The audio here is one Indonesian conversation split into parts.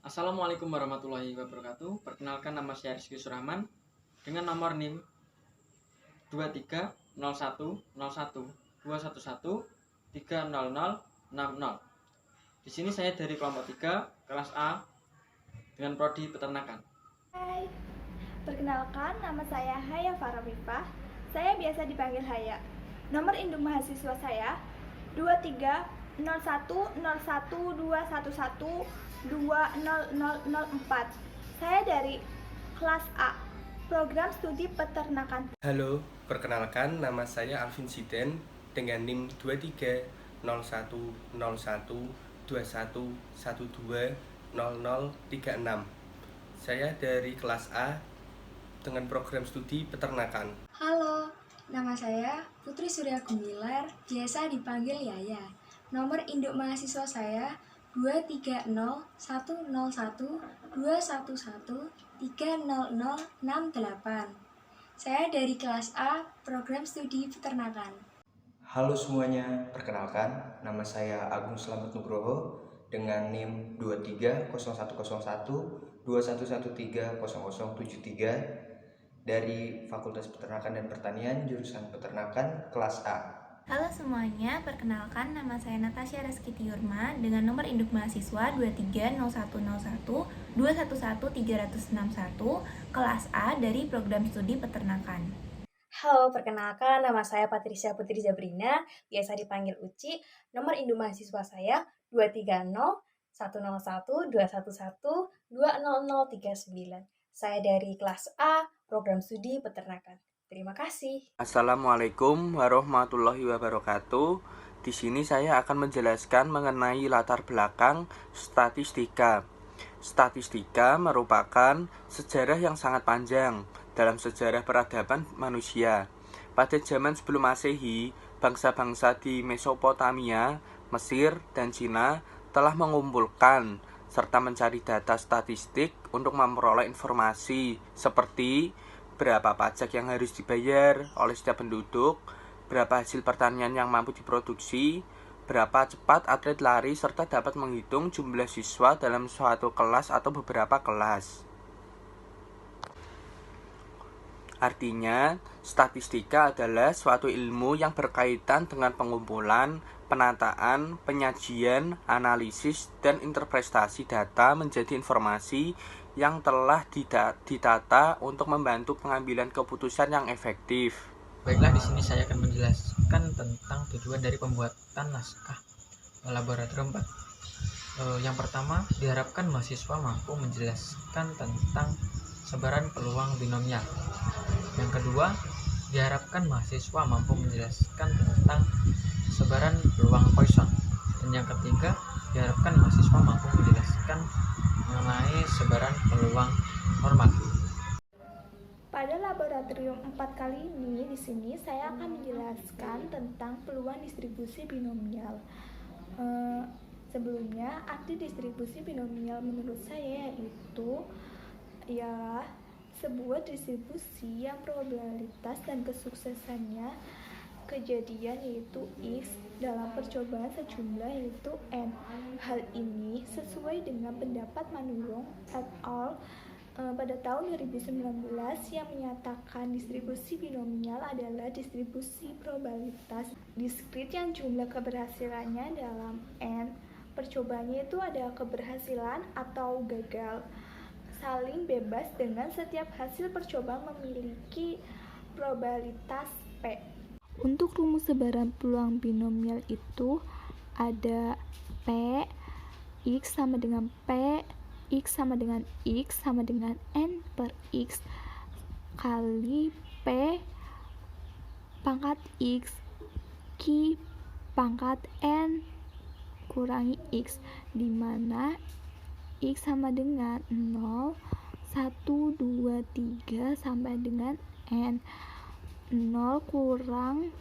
Assalamualaikum warahmatullahi wabarakatuh. Perkenalkan, nama saya Rizky Surahman dengan nomor NIM 23010121130060. Di sini saya dari kelompok 3 kelas A dengan prodi peternakan. Hai, perkenalkan nama saya Haya Farafifah. Saya biasa dipanggil Haya. Nomor induk mahasiswa saya 23010121120004. Saya dari kelas A, program studi peternakan. Halo, perkenalkan nama saya Alvin Siden dengan NIM 23010121120036. Saya dari kelas A dengan program studi peternakan. Halo, nama saya Putri Surya Gumilar, biasa dipanggil Yaya. Nomor induk mahasiswa saya 2301121130068. Saya dari kelas A, program studi peternakan. Halo semuanya, perkenalkan nama saya Agung Slamet Nugroho dengan NIM 23011211300073 dari Fakultas Peternakan dan Pertanian jurusan Peternakan kelas A. Halo semuanya, perkenalkan nama saya Natasha Reski Tiurma dengan nomor induk mahasiswa 230101211361 kelas A dari program studi peternakan. Halo, perkenalkan nama saya Patricia Putri Zabrina, biasa dipanggil Uci. Nomor induk mahasiswa saya 230111211200039. Saya dari kelas A, program studi peternakan. Terima kasih. Assalamualaikum warahmatullahi wabarakatuh. Di sini saya akan menjelaskan mengenai latar belakang statistika. Statistika merupakan sejarah yang sangat panjang dalam sejarah peradaban manusia. Pada zaman sebelum Masehi, bangsa-bangsa di Mesopotamia, Mesir, dan Cina telah mengumpulkan serta mencari data statistik untuk memperoleh informasi seperti berapa pajak yang harus dibayar oleh setiap penduduk, berapa hasil pertanian yang mampu diproduksi, berapa cepat atlet lari, serta dapat menghitung jumlah siswa dalam suatu kelas atau beberapa kelas. Artinya, statistika adalah suatu ilmu yang berkaitan dengan pengumpulan, penataan, penyajian, analisis, dan interpretasi data menjadi informasi yang telah ditata untuk membantu pengambilan keputusan yang efektif. Baiklah, di sini saya akan menjelaskan tentang tujuan dari pembuatan naskah laboratorium 4. Yang pertama, diharapkan mahasiswa mampu menjelaskan tentang sebaran peluang binomial. Yang kedua, diharapkan mahasiswa mampu menjelaskan tentang sebaran peluang Poisson. Dan yang ketiga, diharapkan mahasiswa mampu menjelaskan mengenai sebaran peluang normal. Pada laboratorium 4 kali ini, di sini saya akan menjelaskan tentang peluang distribusi binomial. Sebelumnya, arti distribusi binomial menurut saya yaitu ialah sebuah distribusi yang probabilitas dan kesuksesannya kejadian yaitu X dalam percobaan sejumlah yaitu N. Hal ini sesuai dengan pendapat Manurung et al. Pada tahun 2019 yang menyatakan distribusi binomial adalah distribusi probabilitas diskrit yang jumlah keberhasilannya dalam N percobaannya itu ada keberhasilan atau gagal saling bebas dengan setiap hasil percobaan memiliki probabilitas P. Untuk rumus sebaran peluang binomial itu ada P, X sama dengan P, X sama dengan X sama dengan N per X kali P pangkat X Q pangkat N kurangi X, di mana X sama dengan 0, 1, 2, 3 sampai dengan N. 0 kurang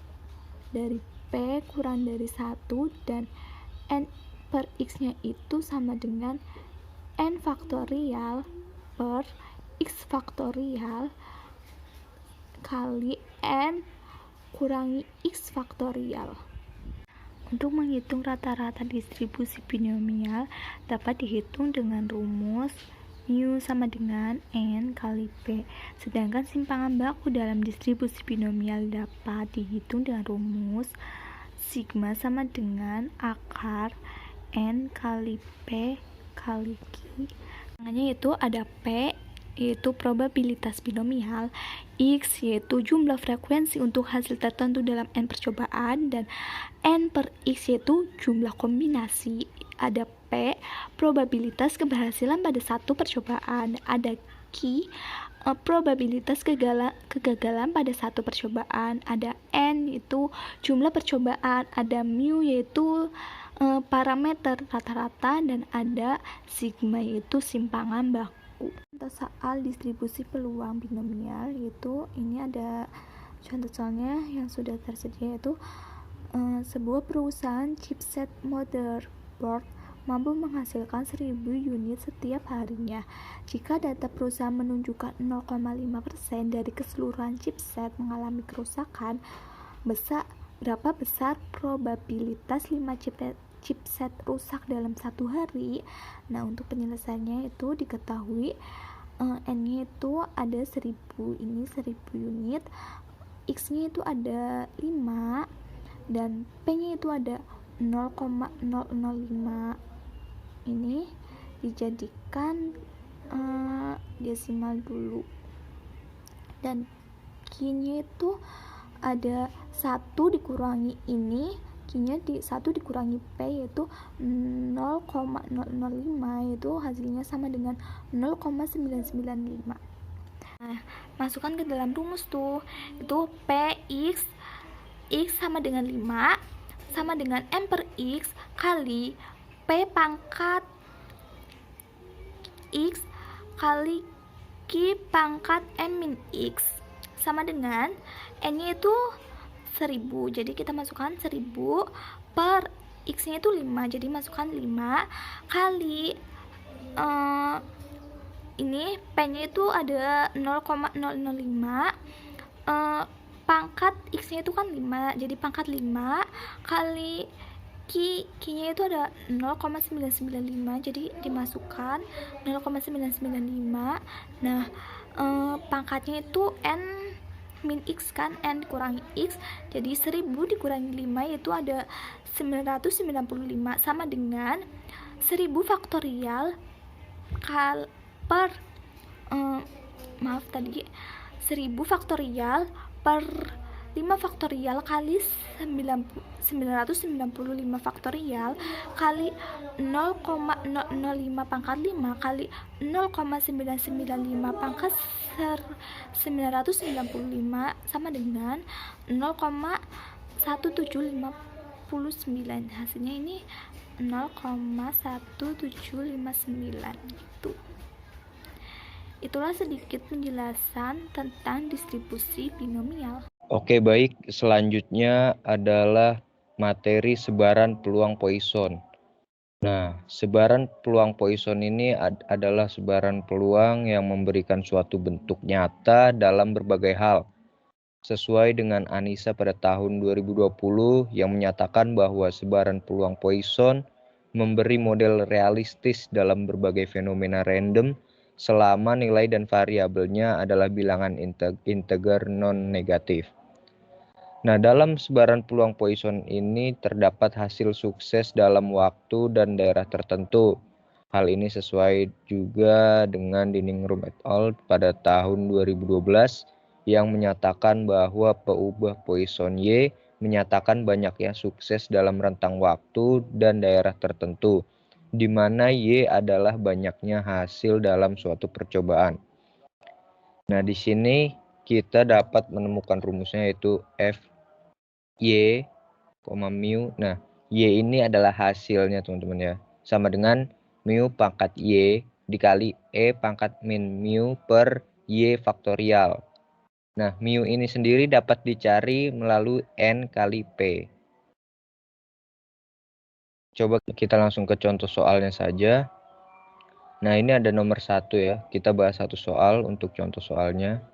dari P kurang dari 1 dan N per X nya itu sama dengan N faktorial per X faktorial kali N kurangi X faktorial. Untuk menghitung rata-rata distribusi binomial dapat dihitung dengan rumus mu sama dengan n kali p. Sedangkan simpangan baku dalam distribusi binomial dapat dihitung dengan rumus sigma sama dengan akar n kali p kali q. Yaitu ada p yaitu probabilitas binomial, x yaitu jumlah frekuensi untuk hasil tertentu dalam n percobaan, dan n per x yaitu jumlah kombinasi. Ada p probabilitas keberhasilan pada satu percobaan, ada q probabilitas kegagalan pada satu percobaan, ada n yaitu jumlah percobaan, ada mu yaitu parameter rata-rata, dan ada sigma yaitu simpangan baku. Contoh soal distribusi peluang binomial, yaitu ini ada contoh soalnya yang sudah tersedia, yaitu sebuah perusahaan chipset motherboard mampu menghasilkan 1000 unit setiap harinya. Jika data perusahaan menunjukkan 0,5% dari keseluruhan chipset mengalami kerusakan, berapa besar probabilitas 5 chipset rusak dalam satu hari? Nah, untuk penyelesaiannya itu diketahui n-nya itu ada 1000, ini 1000 unit, x-nya itu ada 5, dan p-nya itu ada 0,005. Ini dijadikan desimal dulu, dan q-nya itu ada 1 dikurangi ini, q-nya 1 dikurangi p yaitu 0,005, yaitu hasilnya sama dengan 0,995. Nah, masukkan ke dalam rumus tuh, itu px sama dengan 5 sama dengan n per x kali p pangkat x kali q pangkat n min x sama dengan n-nya itu 1000, jadi kita masukkan 1000 per x-nya itu 5, jadi masukkan 5 kali ini p-nya itu ada 0,005, pangkat x-nya itu kan 5, jadi pangkat 5 kali q-nya itu ada 0,995, jadi dimasukkan 0,995. Nah, pangkatnya itu n min x kan, n dikurangi x, jadi 1000 dikurangi 5 yaitu ada 995 sama dengan 1000 faktorial per 1000 faktorial per 5 faktorial kali 995 faktorial kali 0,005 pangkat 5 kali 0,995 pangkat 995 sama dengan 0,1759. Hasilnya ini 0,1759 gitu. Itulah sedikit penjelasan tentang distribusi binomial. Oke, baik. Selanjutnya adalah materi sebaran peluang Poisson. Nah, sebaran peluang Poisson ini adalah sebaran peluang yang memberikan suatu bentuk nyata dalam berbagai hal. Sesuai dengan Anissa pada tahun 2020 yang menyatakan bahwa sebaran peluang Poisson memberi model realistis dalam berbagai fenomena random selama nilai dan variabelnya adalah bilangan integer non-negatif. Nah, dalam sebaran peluang Poisson ini terdapat hasil sukses dalam waktu dan daerah tertentu. Hal ini sesuai juga dengan Dinningham et al. Pada tahun 2012 yang menyatakan bahwa peubah Poisson Y menyatakan banyaknya sukses dalam rentang waktu dan daerah tertentu, di mana Y adalah banyaknya hasil dalam suatu percobaan. Nah, di sini kita dapat menemukan rumusnya, yaitu F Y, mu. Nah, Y ini adalah hasilnya teman-teman ya. Sama dengan mu pangkat Y dikali E pangkat min mu per Y faktorial. Nah, mu ini sendiri dapat dicari melalui N kali P. Coba kita langsung ke contoh soalnya saja. Nah, ini ada nomor 1 ya. Kita bahas satu soal untuk contoh soalnya.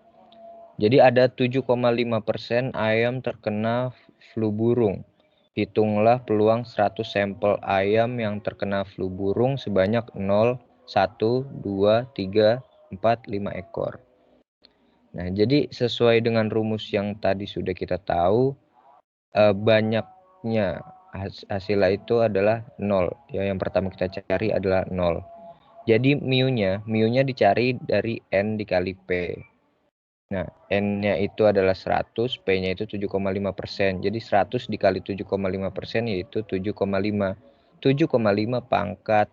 Jadi ada 7,5% ayam terkena flu burung. hitunglah peluang 100 sampel ayam yang terkena flu burung sebanyak 0, 1, 2, 3, 4, 5 ekor. Nah, jadi sesuai dengan rumus yang tadi sudah kita tahu, banyaknya hasilnya itu adalah 0. Ya, yang pertama kita cari adalah 0. Jadi mu-nya dicari dari N dikali P. Nah, N-nya itu adalah 100, P-nya itu 7,5%. Jadi 100 dikali 7,5% yaitu 7,5. 7,5 pangkat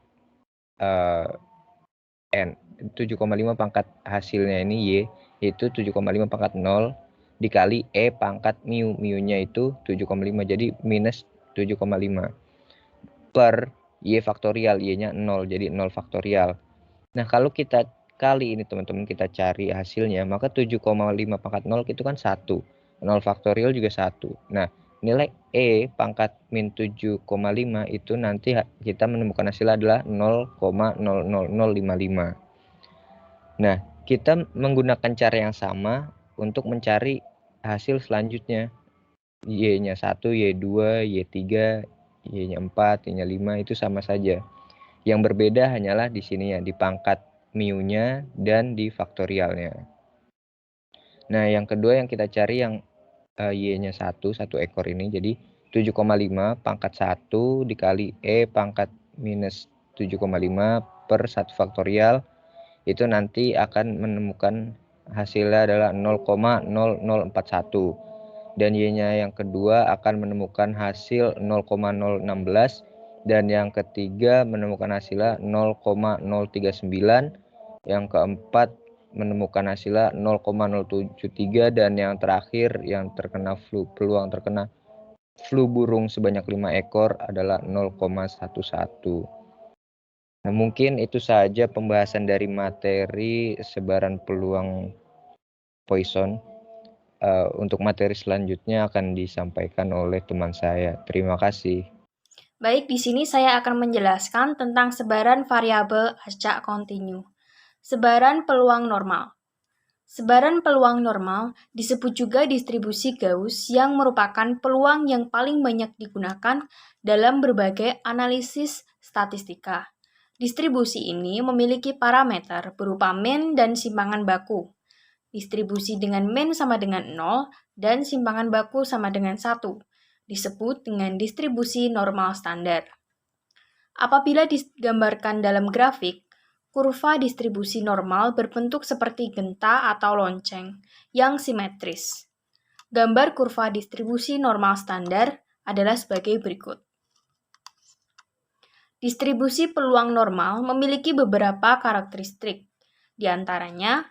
N. 7,5 pangkat hasilnya ini Y, yaitu 7,5 pangkat 0 dikali E pangkat mu. Mu-nya itu 7,5, jadi minus 7,5. Per Y faktorial, Y-nya 0, jadi 0 faktorial. Nah, kalau kita kali ini teman-teman kita cari hasilnya, maka 7,5 pangkat 0 itu kan 1. 0 faktorial juga 1. Nah, nilai E pangkat min 7,5 itu nanti kita menemukan hasilnya adalah 0,00055. Nah, kita menggunakan cara yang sama untuk mencari hasil selanjutnya. Y-nya 1, Y2, Y3, Y-nya 4, Y-nya 5 itu sama saja. Yang berbeda hanyalah di sini ya, di pangkat mu-nya dan di faktorialnya. Nah, yang kedua yang kita cari yang Y-nya 1 ekor ini, jadi 7,5 pangkat 1 dikali E pangkat minus 7,5 per 1 faktorial, itu nanti akan menemukan hasilnya adalah 0,0041. Dan Y-nya yang kedua akan menemukan hasil 0,016. Dan yang ketiga menemukan hasilnya 0,039, yang keempat menemukan hasilnya 0,073, dan yang terakhir yang terkena peluang terkena flu burung sebanyak 5 ekor adalah 0,11. Nah, mungkin itu saja pembahasan dari materi sebaran peluang poison. Untuk materi selanjutnya akan disampaikan oleh teman saya. Terima kasih. Baik, di sini saya akan menjelaskan tentang sebaran variabel acak kontinu. Sebaran peluang normal. Sebaran peluang normal disebut juga distribusi Gauss yang merupakan peluang yang paling banyak digunakan dalam berbagai analisis statistika. Distribusi ini memiliki parameter berupa min dan simpangan baku. Distribusi dengan min sama dengan 0 dan simpangan baku sama dengan 1 disebut dengan distribusi normal standar. Apabila digambarkan dalam grafik, kurva distribusi normal berbentuk seperti genta atau lonceng yang simetris. Gambar kurva distribusi normal standar adalah sebagai berikut. Distribusi peluang normal memiliki beberapa karakteristik, di antaranya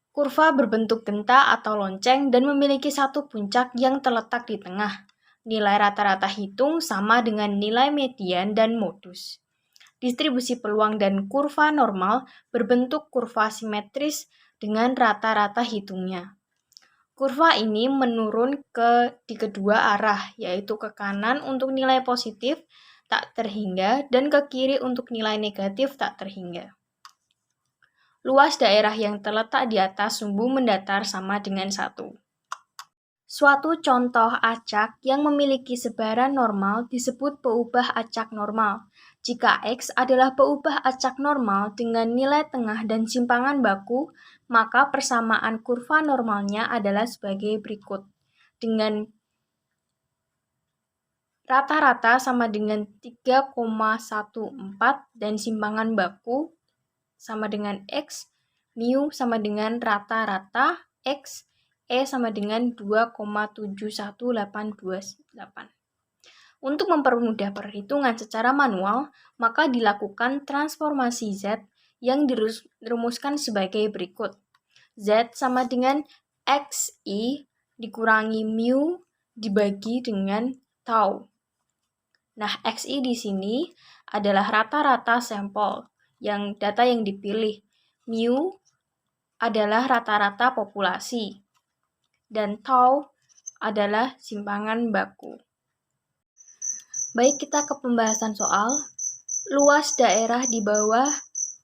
kurva berbentuk genta atau lonceng dan memiliki satu puncak yang terletak di tengah. Nilai rata-rata hitung sama dengan nilai median dan modus. Distribusi peluang dan kurva normal berbentuk kurva simetris dengan rata-rata hitungnya. Kurva ini menurun di kedua arah, yaitu ke kanan untuk nilai positif tak terhingga dan ke kiri untuk nilai negatif tak terhingga. Luas daerah yang terletak di atas sumbu mendatar sama dengan 1. Suatu contoh acak yang memiliki sebaran normal disebut peubah acak normal. Jika X adalah peubah acak normal dengan nilai tengah dan simpangan baku, maka persamaan kurva normalnya adalah sebagai berikut. Dengan rata-rata sama dengan 3,14 dan simpangan baku sama dengan X, mu sama dengan rata-rata X, E sama dengan 2,71828. Untuk mempermudah perhitungan secara manual, maka dilakukan transformasi Z yang dirumuskan sebagai berikut. Z sama dengan XI dikurangi mu dibagi dengan tau. Nah, XI di sini adalah rata-rata sampel data yang dipilih. Mu adalah rata-rata populasi dan tau adalah simpangan baku. Baik, kita ke pembahasan soal. Luas daerah di bawah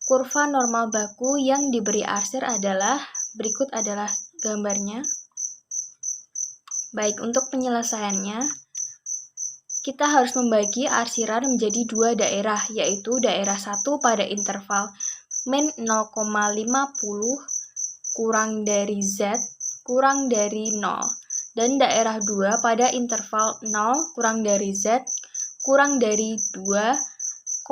kurva normal baku yang diberi arsir adalah berikut adalah gambarnya. Baik, untuk penyelesaiannya, kita harus membagi arsiran menjadi dua daerah, yaitu daerah 1 pada interval min 0,50 kurang dari Z kurang dari 0, dan daerah 2 pada interval 0 kurang dari Z kurang dari 2,25.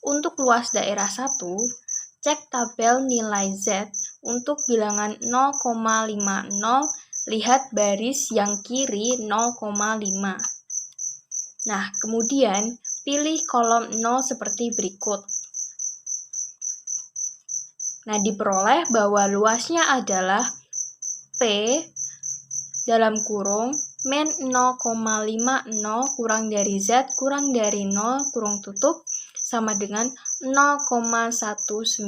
Untuk luas daerah 1, cek tabel nilai Z untuk bilangan 0,50, lihat baris yang kiri 0,5. Nah, kemudian pilih kolom 0 seperti berikut. Nah, diperoleh bahwa luasnya adalah P dalam kurung min 0,50 kurang dari Z kurang dari 0 kurung tutup sama dengan 0,1915.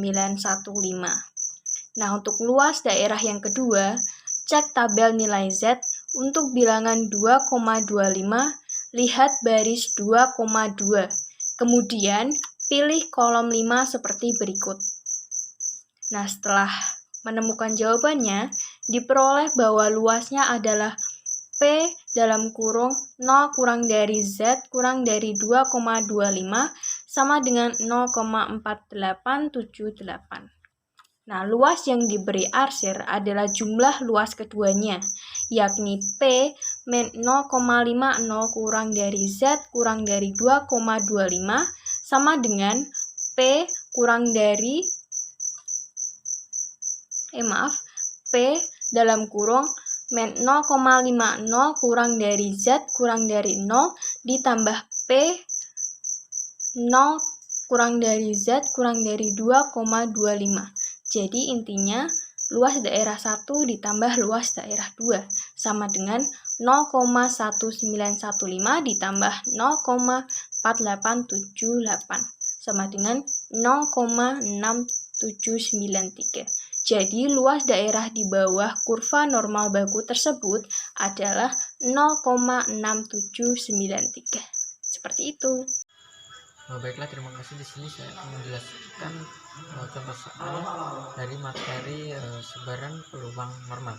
Nah, untuk luas daerah yang kedua, cek tabel nilai Z untuk bilangan 2,25, lihat baris 2,2. Kemudian, pilih kolom 5 seperti berikut. Nah, setelah menemukan jawabannya, diperoleh bahwa luasnya adalah P dalam kurung 0 kurang dari Z kurang dari 2,25 sama dengan 0,4878. Nah, luas yang diberi arsir adalah jumlah luas keduanya, yakni P min 0,50 kurang dari Z kurang dari 2,25 sama dengan P kurang dari P dalam kurung min 0,50 kurang dari Z kurang dari 0 ditambah P 0 kurang dari Z kurang dari 2,25. Jadi intinya luas daerah 1 ditambah luas daerah 2 sama dengan 0,1915 ditambah 0,4878 sama dengan 0,6793. Jadi luas daerah di bawah kurva normal baku tersebut adalah 0,6793. Seperti itu. Baiklah, terima kasih. Di sini saya akan menjelaskan contoh soal dari materi sebaran peluang normal.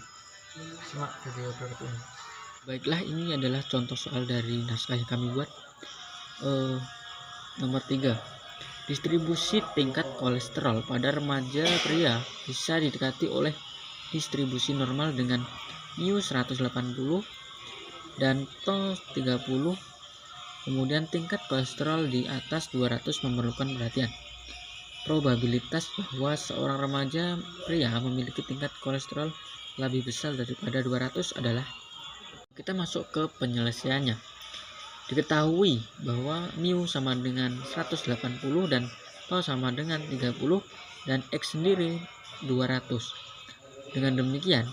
Simak video berikut ini. Baiklah, ini adalah contoh soal dari naskah yang kami buat. Nomor 3. Distribusi tingkat kolesterol pada remaja pria bisa didekati oleh distribusi normal dengan mu 180 dan to 30. Kemudian tingkat kolesterol di atas 200 memerlukan perhatian. Probabilitas bahwa seorang remaja pria memiliki tingkat kolesterol lebih besar daripada 200 adalah. Kita masuk ke penyelesaiannya. Diketahui bahwa mu sama dengan 180 dan to sama dengan 30 dan x sendiri 200. Dengan demikian,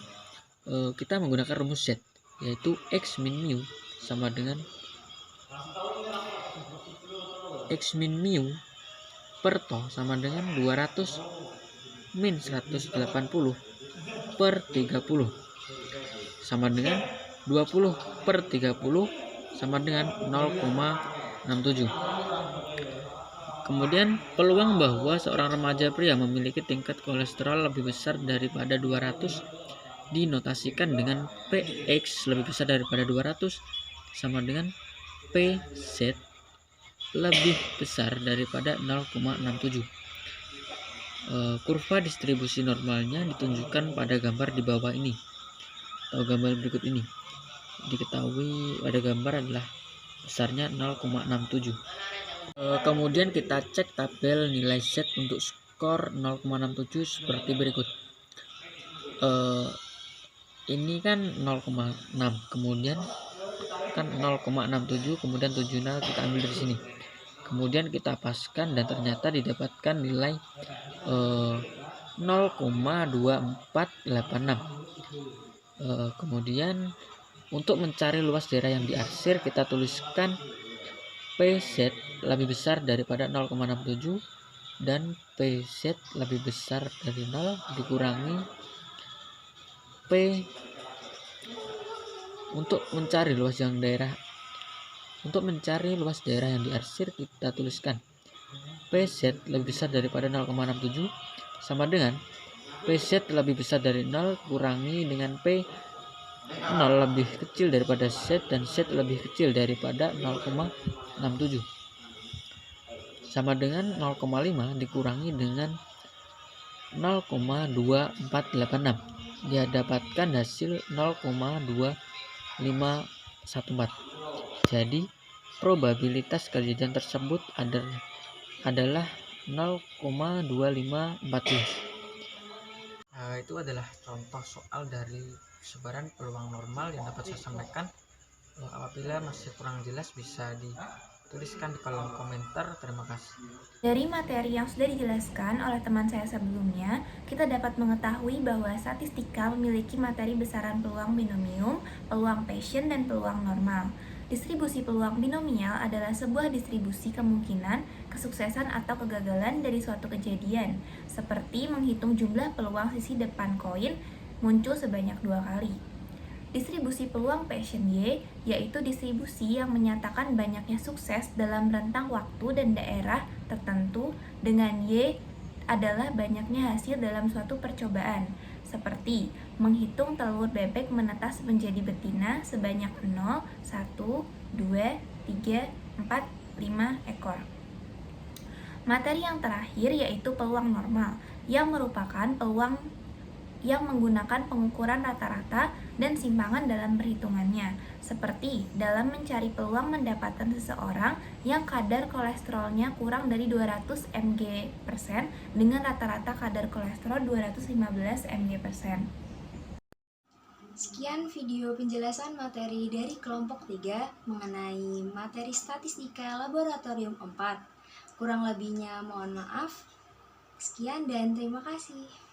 kita menggunakan rumus Z, yaitu x min mu sama dengan x min mu per to sama dengan 200 min 180 per 30 sama dengan 20 per 30 sama dengan 0,67. Kemudian peluang bahwa seorang remaja pria memiliki tingkat kolesterol lebih besar daripada 200 dinotasikan dengan Px lebih besar daripada 200 sama dengan Pz lebih besar daripada 0,67. Kurva distribusi normalnya ditunjukkan pada gambar di bawah ini atau gambar berikut ini. Diketahui pada gambar adalah besarnya 0,67. Kemudian kita cek tabel nilai Z untuk skor 0,67 seperti berikut. Ini kan 0,6, kemudian kan 0,67, kemudian 70 kita ambil dari sini. Kemudian kita paskan dan ternyata didapatkan nilai 0,2486. Kemudian untuk mencari luas daerah yang diarsir, kita tuliskan PZ lebih besar daripada 0,67 dan PZ lebih besar dari 0 dikurangi P. Untuk mencari luas daerah yang diarsir, kita tuliskan PZ lebih besar daripada 0,67 sama dengan PZ lebih besar dari 0 kurangi dengan P 0 lebih kecil daripada Z dan Z lebih kecil daripada 0,67. Sama dengan 0,5 dikurangi dengan 0,2486. Dia dapatkan hasil 0,2514. Jadi probabilitas kejadian tersebut adalah 0,2514. Itu adalah contoh soal dari sebaran peluang normal yang dapat saya sampaikan. Apabila masih kurang jelas bisa dituliskan di kolom komentar. Terima kasih. Dari materi yang sudah dijelaskan oleh teman saya sebelumnya, kita dapat mengetahui bahwa statistika memiliki materi besaran peluang binomium, peluang Bayesian, dan peluang normal. Distribusi peluang binomial adalah sebuah distribusi kemungkinan, kesuksesan atau kegagalan dari suatu kejadian, seperti menghitung jumlah peluang sisi depan koin muncul sebanyak 2 kali. Distribusi peluang Bayesian Y yaitu distribusi yang menyatakan banyaknya sukses dalam rentang waktu dan daerah tertentu, dengan Y adalah banyaknya hasil dalam suatu percobaan, seperti menghitung telur bebek menetas menjadi betina sebanyak 0, 1, 2, 3, 4, 5 ekor. Materi yang terakhir yaitu peluang normal, yang merupakan peluang yang menggunakan pengukuran rata-rata dan simpangan dalam perhitungannya, seperti dalam mencari peluang mendapatkan seseorang yang kadar kolesterolnya kurang dari 200 mg% dengan rata-rata kadar kolesterol 215 mg%. Sekian video penjelasan materi dari kelompok 3 mengenai materi statistika laboratorium 4. Kurang lebihnya mohon maaf. Sekian dan terima kasih.